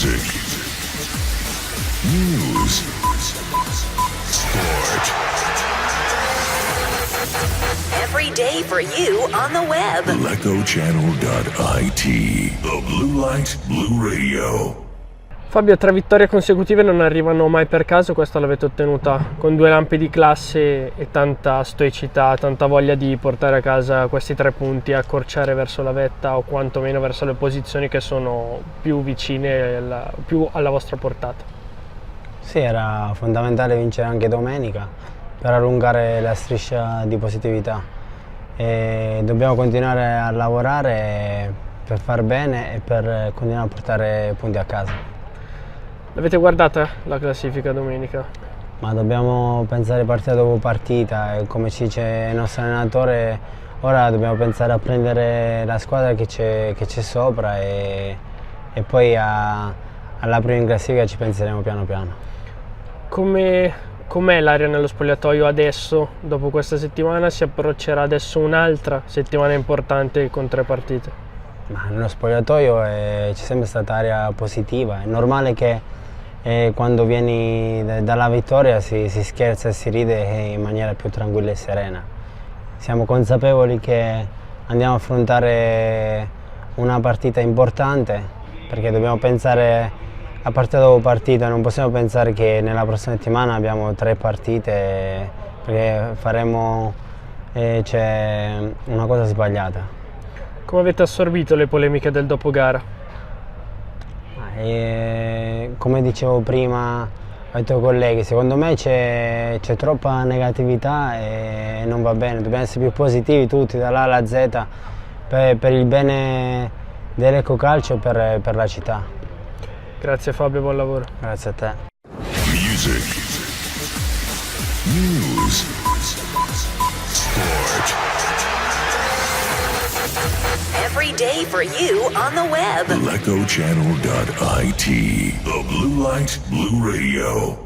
Music, news, sport. Every day for you on the web. LecoChannel.it. The Blue Light Blue Radio. Fabio, 3 vittorie consecutive non arrivano mai per caso, questa l'avete ottenuta con 2 lampi di classe e tanta stoicità, tanta voglia di portare a casa questi 3 punti, accorciare verso la vetta o quantomeno verso le posizioni che sono più vicine, più alla vostra portata. Sì, era fondamentale vincere anche domenica per allungare la striscia di positività e dobbiamo continuare a lavorare per far bene e per continuare a portare punti a casa. L'avete guardata la classifica domenica? Ma dobbiamo pensare partita dopo partita e come ci dice il nostro allenatore ora dobbiamo pensare a prendere la squadra che c'è sopra e poi alla prima in classifica ci penseremo piano piano. Com'è l'aria nello spogliatoio adesso? Dopo questa settimana si approccerà adesso un'altra settimana importante con 3 partite. Ma nello spogliatoio c'è sempre stata aria positiva, è normale che quando vieni dalla vittoria si scherza e si ride in maniera più tranquilla e serena. Siamo consapevoli che andiamo a affrontare una partita importante perché dobbiamo pensare a partita dopo partita, non possiamo pensare che nella prossima settimana abbiamo 3 partite perché faremo una cosa sbagliata. Come avete assorbito le polemiche del dopogara? Come dicevo prima ai tuoi colleghi, secondo me c'è troppa negatività e non va bene, dobbiamo essere più positivi tutti dall'A alla Z per il bene dell'Eco Calcio e per la città. Grazie Fabio, buon lavoro. Grazie a te. Music, news, sport. Every day for you on the web. LecoChannel.it. The Blue Light Blue Radio.